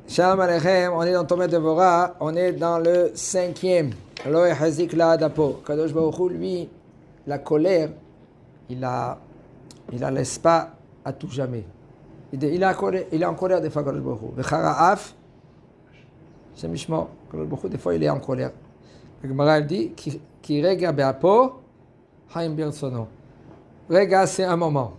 Shalom Aleichem, on est dans Tomet Devorah, on est dans le 5e. Lo Hazik la Adapo. Kadosh Baruch Hu, lui, la colère, il la laisse pas à tout jamais. Il est en colère des fois, Kadosh Baruch Hu. V'charaaf, c'est Mishmor. Kadosh Baruch Hu, des fois, il est en colère. La Gemara, elle dit, Ki rega be'apo, haim birtsono. Rega, c'est un moment.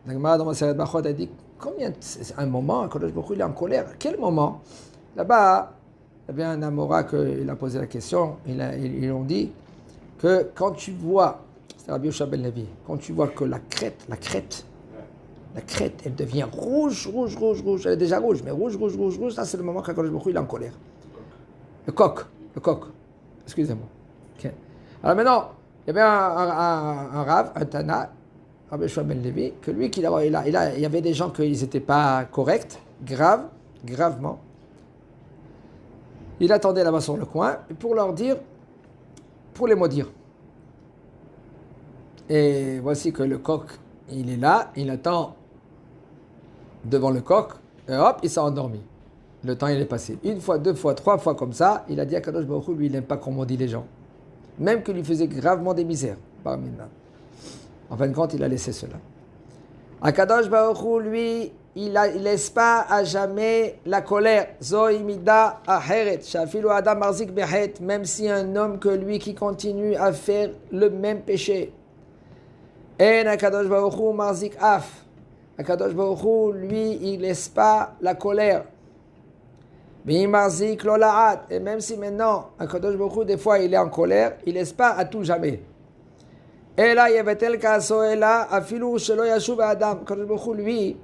La Gemara, dans Maseret Bachot, elle dit, combien c'est un moment, Kadosh Baruch Hu, il est en colère. Quel moment? Là-bas, il y avait un Amora qui a posé la question. Ils ont dit que quand tu vois, c'est Rabbi Yoshua ben Levi, quand tu vois que la crête, elle devient rouge. Elle est déjà rouge, mais rouge, ça c'est le moment quand Kadosh Baruch Hu, il est en colère. Le coq. Excusez-moi. Okay. Alors maintenant, il y avait un Rav, un Tana, Rabbi Yoshua ben Levi, que lui, il y avait des gens qui n'étaient pas corrects, gravement. Il attendait là-bas sur le coin pour leur dire, pour les maudire. Et voici que le coq, il est là, il attend devant le coq, et hop, il s'est endormi. Le temps, il est passé. Une fois, deux fois, trois fois comme ça, il a dit à Kadosh Baruch Hu, lui, il n'aime pas qu'on maudit les gens. Même qu'il lui faisait gravement des misères. En fin de compte, il a laissé cela. Akadosh Baruch Hu, lui, il laisse pas à jamais la colère. Zoimida aheret, shafilu adam marzik behet, même si un homme que lui qui continue à faire le même péché. En Akadosh Baruch Hu marzik af. Akadosh Baruch Hu, lui, il laisse pas la colère. Mais marzik lolaat, et même si maintenant Akadosh Baruch Hu, des fois, il est en colère, il laisse pas à tout jamais. Et là, yevetel kaso, et là, afilu shelo yashuv adam. Akadosh Baruch Hu, lui,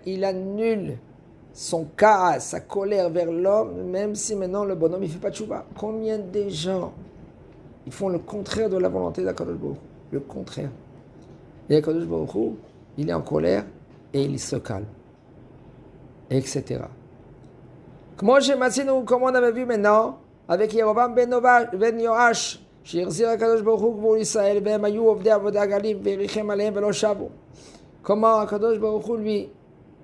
il annule son kaas, sa colère vers l'homme, même si maintenant le bonhomme il fait pas de tchouva. Combien de gens ils font le contraire de la volonté d'Akadosh Baruch Hu, le contraire. Et Akadosh Baruch Hu, il est en colère et il se calme, etc. Comment on avait vu maintenant avec Yerovam ben Yoash, שיחזיר הקדוש ברוך הוא גבול ישראל, והם היו עובדי עבודה גלים, והריחם עליהם ולא שבו. Comment הקדוש ברוך הוא, lui,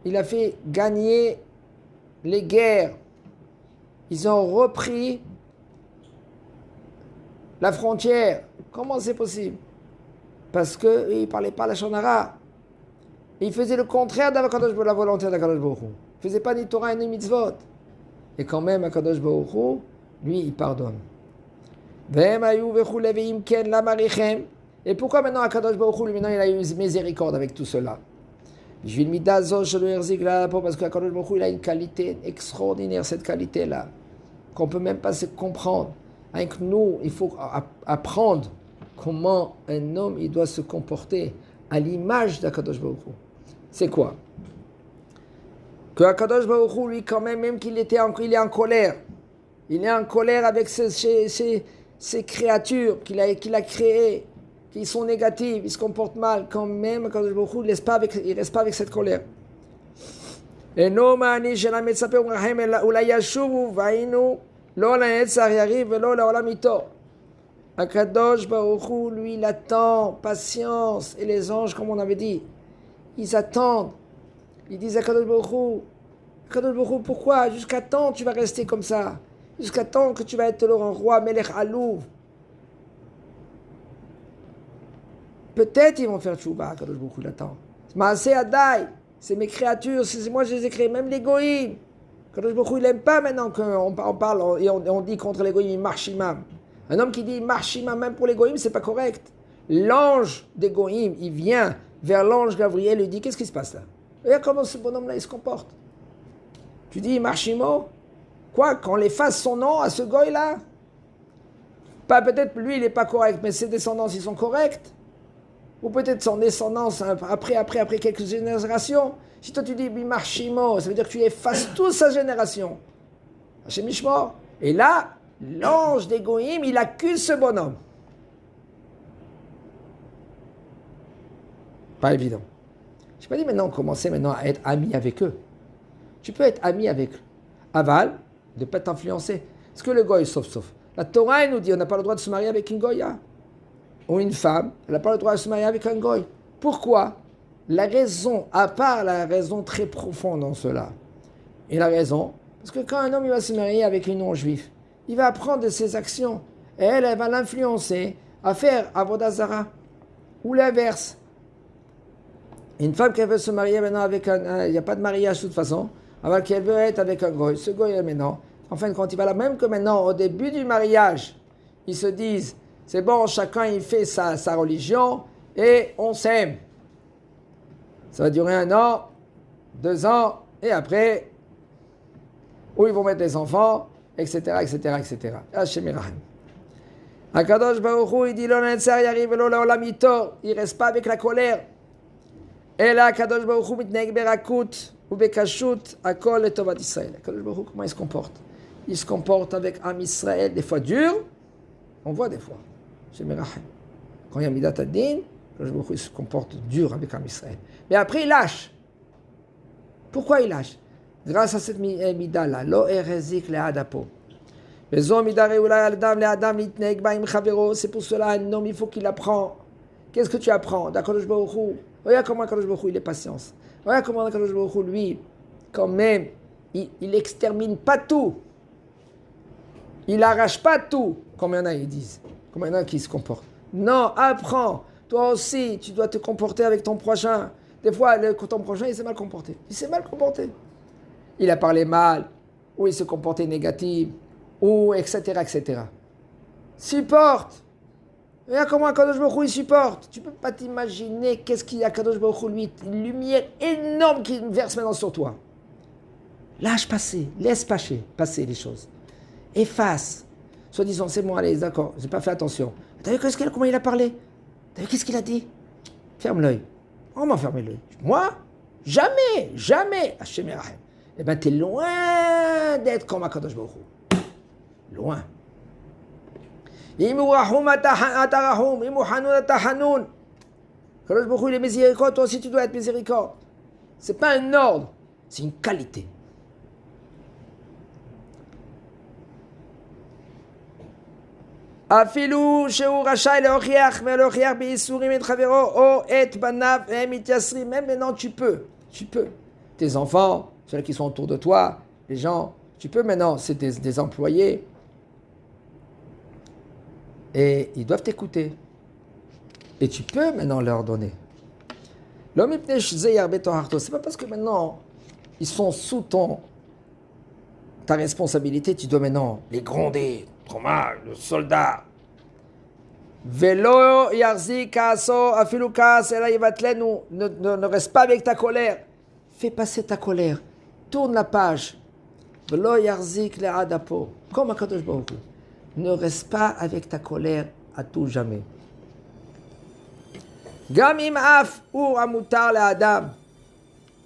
il a fait gagner les guerres. Ils ont repris la frontière. Comment c'est possible? Parce qu'ils ne parlaient pas la shonara. Ils faisaient le contraire de la volonté d'Akadosh Baruch Hu. Ils ne faisaient pas ni Torah ni mitzvot. Et quand même, Akadosh Baruch Hu, lui, il pardonne. Et pourquoi maintenant Akadosh Baruch Hu, lui, maintenant, il a eu miséricorde avec tout cela? Parce qu'Akadosh Baruch Hu, il a une qualité extraordinaire, cette qualité-là, qu'on ne peut même pas se comprendre. Avec nous, il faut apprendre comment un homme il doit se comporter à l'image d'Akadosh Baruch Hu. C'est quoi? Que Akadosh Baruch Hu, lui, quand même qu'il il est en colère. Il est en colère avec ces créatures qu'il a créées, qui sont négatives, ils se comportent mal. Quand même, Akadosh Baruch Hu, il ne reste pas avec cette colère. Et non, Akadosh Baruch Hu, lui, il attend, patience. Et les anges, comme on avait dit, ils attendent. Ils disent à Akadosh Baruch Hu, pourquoi? Jusqu'à temps tu vas rester comme ça? Jusqu'à temps que tu vas être le roi, Melech Alouv. Peut-être ils vont faire tchouba, Akadosh Baruch Hu l'attend. Maaseh Adai, c'est mes créatures, c'est moi je les ai créées, même les goïms. Akadosh Baruch Hu, il n'aime pas maintenant qu'on parle et on dit contre les goïms, marchimam. Un homme qui dit marchimam, même pour les goïms, c'est pas correct. L'ange des goïms, il vient vers l'ange Gabriel et lui dit, qu'est-ce qui se passe là? Regarde comment ce bonhomme-là, il se comporte. Tu dis marchimo? Quoi, qu'on les fasse son nom à ce goy-là? Pas peut-être lui, il n'est pas correct, mais ses descendants, ils sont corrects. Ou peut-être son descendance après quelques générations. Si toi tu dis Bimarchimo, ça veut dire que tu effaces toute sa génération. Chez Mishmor. Et là, l'ange des Goïm, il accuse ce bonhomme. Pas évident. Je n'ai pas dit maintenant commencer maintenant à être ami avec eux. Tu peux être ami avec eux. Aval, de ne pas t'influencer. Est-ce que le goy, sauf. La Torah, elle nous dit, on n'a pas le droit de se marier avec une goya. Ou une femme, elle n'a pas le droit de se marier avec un goy. Pourquoi? La raison, à part la raison très profonde dans cela, Il a raison. Parce que quand un homme il va se marier avec une non-juive, il va apprendre de ses actions. Et elle va l'influencer à faire Avodah Zara. Ou l'inverse. Une femme qui veut se marier maintenant avec il n'y a pas de mariage de toute façon, alors qu'elle veut être avec un goy. Ce goy maintenant, en fin de compte, il va là, même que maintenant, au début du mariage, ils se disent, c'est bon, chacun il fait sa religion et on s'aime. Ça va durer 1 an, 2 ans, et après, où ils vont mettre les enfants, etc., etc., etc. Hachem Irachem. Akadosh Baruch Hu, il dit, l'on arrive il ne reste pas avec la colère. Et là, Akadosh Baruch Hu, mitneg berakut, ou bekashut, akol et tovat Israël. Akadosh Baruch Hu, comment il se comporte? Il se comporte avec Am Israël, des fois dur, on voit des fois. Hachem Irachem. Quand il y a Midat Adin, Akadosh Baruch Hu, il se comporte dur avec Am Israël. Mais après, il lâche. Pourquoi il lâche? Grâce à cette Midah-là, lo erezik le'adapo. C'est pour cela, un homme, il faut qu'il apprend. Qu'est-ce que tu apprends d'Akadosh Baruch Hu? Regarde comment Akadosh Baruch Hu, il est patience. Regarde comment Akadosh Baruch Hu, lui, quand même, il extermine pas tout. Il arrache pas tout, comme il y en a, ils disent. Comme il y en a qui se comportent. Non, apprends. Toi aussi, tu dois te comporter avec ton prochain. Des fois, ton prochain, il s'est mal comporté. Il s'est mal comporté. Il a parlé mal, ou il se comportait négatif, ou etc., etc. Supporte. Regarde comment Akadosh Baruch Hu, il supporte. Tu ne peux pas t'imaginer qu'est-ce qu'il y a Akadosh Baruch Hu, lui, une lumière énorme qui verse maintenant sur toi. Lâche passer, laisse passer les choses. Efface. Soit disant, c'est bon, allez, d'accord, j'ai pas fait attention. T'as vu comment il a parlé? T'as vu qu'est-ce qu'il a dit? Ferme l'œil. On m'a fermé l'œil. Moi? Jamais, jamais. Hachem Irachem. Eh bien, t'es loin d'être comme Akadosh Baruch Hu. Loin. Akadosh Baruch Hu, il est miséricorde, toi aussi tu dois être miséricorde. C'est pas un ordre, c'est une qualité. Même maintenant tu peux. Tes enfants, ceux qui sont autour de toi, les gens, tu peux maintenant, c'est des employés. Et ils doivent t'écouter. Et tu peux maintenant leur donner. C'est pas parce que maintenant ils sont sous ta responsabilité, tu dois maintenant les gronder. Trop mal, le soldat. Velo yarzi kaso afilu kas ela yivatlenu. Ne reste pas avec ta colère. Fais passer ta colère. Tourne la page. Velo yarzik le'adapo. Comme Akadosh Baruch Hu. Ne reste pas avec ta colère à tout jamais. Gam im af ou amutar le'adam.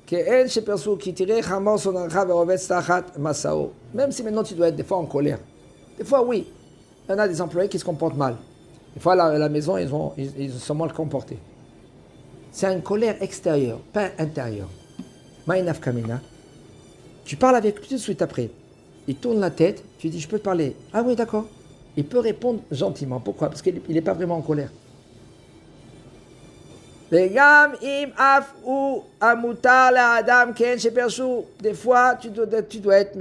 Ke'en shepersu ki tirei chamor sonarcha verovetz tachat masao. Même si maintenant tu dois être des fois en colère. Des fois, oui, il y en a des employés qui se comportent mal. Des fois, à la maison, ils sont mal comportés. C'est une colère extérieure, pas intérieure. Ma'inaf kamina. Tu parles avec lui tout de suite après. Il tourne la tête, tu dis, je peux te parler. Ah oui, d'accord. Il peut répondre gentiment. Pourquoi? Parce qu'il n'est pas vraiment en colère. Des fois, tu dois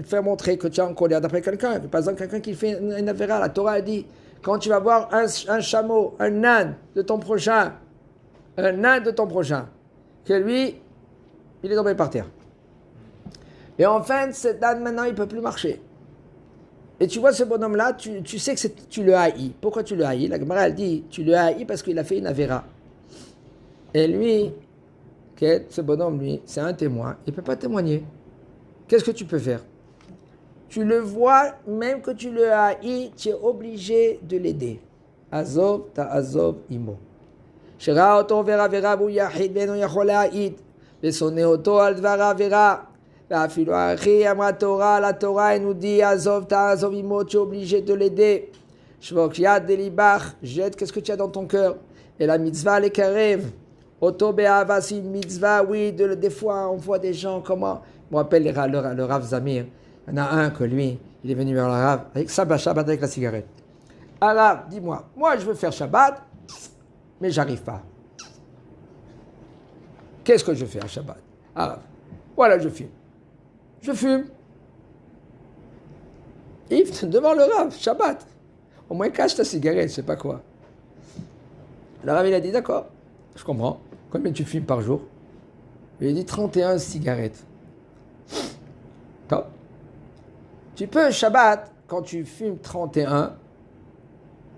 faire montrer que tu es en colère d'après quelqu'un. Par exemple, quelqu'un qui fait une avéra, la Torah a dit, quand tu vas voir un chameau, un âne de ton prochain, que lui, il est tombé par terre. Et enfin, cet âne, maintenant, il ne peut plus marcher. Et tu vois ce bonhomme-là, tu sais que tu le haïs. Pourquoi tu le haïs? La Gemara, elle dit, tu le haïs parce qu'il a fait une avéra. Et lui, ce bonhomme, lui, c'est un témoin. Il ne peut pas témoigner. Qu'est-ce que tu peux faire? Tu le vois, même que tu le haïs, tu es obligé de l'aider. Azov ta azov imo. Shera oto vera vera bu yahid beno yachol ha'id. Besone oto al dvar avera. Ve'afilu achi amra Torah, la Torah, elle nous dit azov ta azov imo, tu es obligé de l'aider. Shvok yad delibach, jette, qu'est-ce que tu as dans ton cœur? Et la mitzvah le karev. Oto be'ava, c'est une mitzvah, oui, des fois on voit des gens, comment, je me rappelle le Rav Zamir, il y en a un que lui, il est venu vers le Rav, avec Shabbat avec la cigarette. Ah Rav, dis-moi, moi je veux faire Shabbat, mais j'arrive pas. Qu'est-ce que je fais à Shabbat? Ah Rav, voilà je fume. je fume. Yves, devant le Rav, Shabbat. Au moins cache ta cigarette, je sais pas quoi. Le Rav, il a dit, d'accord, je comprends. Combien tu fumes par jour? Il a dit 31 cigarettes. Top. Tu peux, Shabbat, quand tu fumes 31,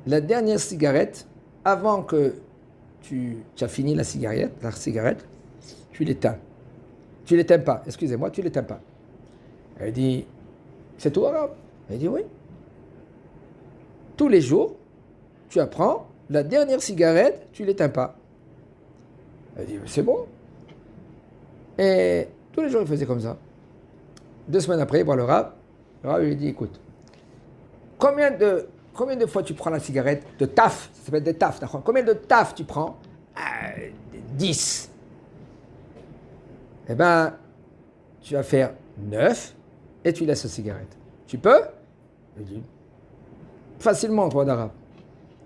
la dernière cigarette, avant que tu as fini la cigarette, tu l'éteins. Tu l'éteins pas, excusez-moi, tu l'éteins pas. Elle dit, c'est tout arabe? Elle dit, oui. Tous les jours, tu apprends, la dernière cigarette, tu l'éteins pas. Elle dit, c'est bon. Et tous les jours, il faisait comme ça. 2 semaines après, il voit le Rav lui dit, écoute, combien de fois tu prends la cigarette de taf? Ça s'appelle des taf, d'accord? Combien de taf tu prends? 10. Eh bien, tu vas faire 9 et tu laisses la cigarette. Tu peux? Il dit, facilement, toi d'arabe.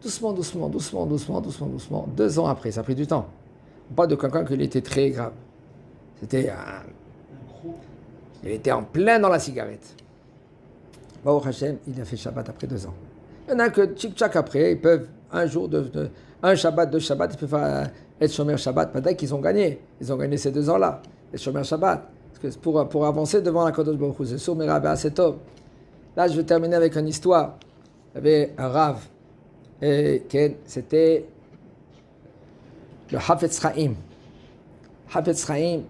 Doucement. 2 ans après, ça a pris du temps. Pas de quelqu'un qui était très grave. Il était en plein dans la cigarette. Baruch Hashem, il a fait Shabbat après 2 ans. Il y en a que tchic-tchac après, ils peuvent un jour, un Shabbat, 2 Shabbats, ils peuvent être Shomer Shabbat. Pas qu'ils ont gagné. Ils ont gagné ces 2 ans-là, être Shomer Shabbat. Parce que pour avancer devant la Kadosh Baruch Hu, c'est sûr, mais Rabbi Asetov. Là, je vais terminer avec une histoire. Il y avait un Rav, et c'était le Hafetz Chaim. Hafetz Chaim,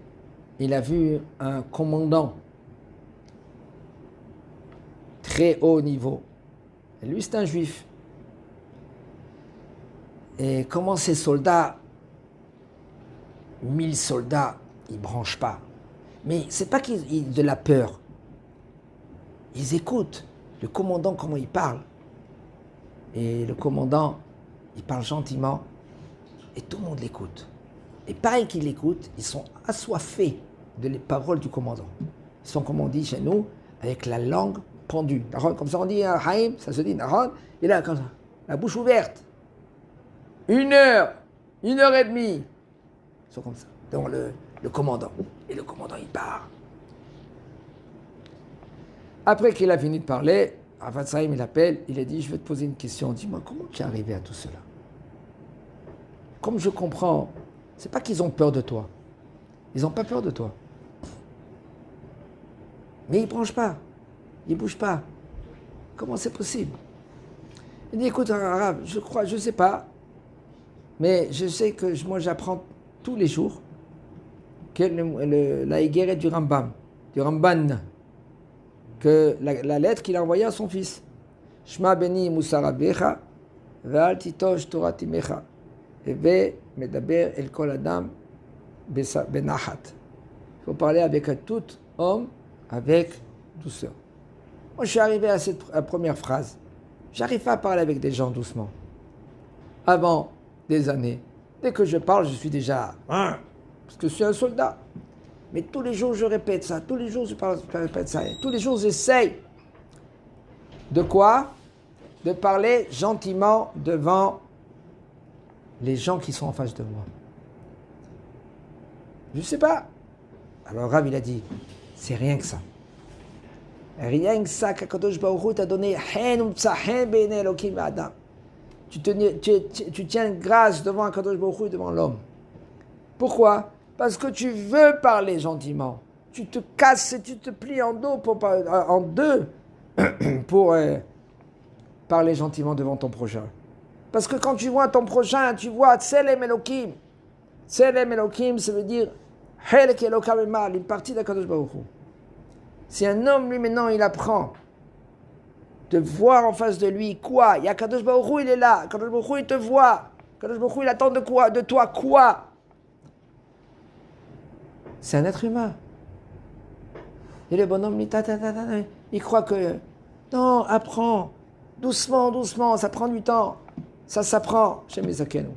il a vu un commandant très haut niveau. Et lui, c'est un juif. Et comment ces soldats, 1000 soldats, ils ne branchent pas. Mais c'est pas qu'ils de la peur. Ils écoutent le commandant, comment il parle. Et le commandant, il parle gentiment. Et tout le monde l'écoute. Et pareil qu'ils l'écoutent, ils sont assoiffés de les paroles du commandant. Ils sont, comme on dit chez nous, avec la langue pendue. Comme ça on dit, Haïm, ça se dit, et là, comme ça, la bouche ouverte. 1 heure, 1h30. Ils sont comme ça, devant le commandant. Et le commandant, il part. Après qu'il a fini de parler, Hafetz Chaim, il appelle, il a dit, je vais te poser une question. Dis-moi, comment tu es arrivé à tout cela? Comme je comprends, c'est pas qu'ils ont peur de toi. Ils n'ont pas peur de toi. Mais ils ne branchent pas. Ils ne bougent pas. Comment c'est possible? Il dit, écoute, arabe, je ne sais pas, mais je sais que moi j'apprends tous les jours que la Higueret du Rambam, que la lettre qu'il a envoyée à son fils. Shma beni Musa Rabbecha, ve'al titosh Torah timecha, ve medaber el kol adam benachat. Il faut parler avec tout homme avec douceur. Moi, je suis arrivé à cette première phrase. J'arrive pas à parler avec des gens doucement. Avant des années, dès que je parle, je suis déjà... parce que je suis un soldat. Mais tous les jours, je répète ça. Tous les jours, je répète ça. Et tous les jours, j'essaye. De quoi? De parler gentiment devant les gens qui sont en face de moi. Je ne sais pas. Alors Rav, il a dit, c'est rien que ça. Rien que ça qu'Akadosh Baruch Hu t'a donné. Tu tiens grâce devant Akadosh Baruch Hu, devant l'homme. Pourquoi? Parce que tu veux parler gentiment. Tu te casses et tu te plies en deux pour parler gentiment devant ton prochain. Parce que quand tu vois ton prochain, tu vois Tselem Elokim. Tselem Elokim, ça veut dire Helek Elokam Emal, une partie d'Akadosh Baruch Hu. Si un homme, lui, maintenant, il apprend de voir en face de lui quoi? Il y a Kadosh Baruch Hu, il est là. Kadosh Baruch Hu, il te voit. Kadosh Baruch Hu, il attend de quoi? De toi quoi? C'est un être humain. Et le bonhomme, il croit que... Non, apprends. Doucement, ça prend du temps. Ça s'apprend chez mes Zakenou.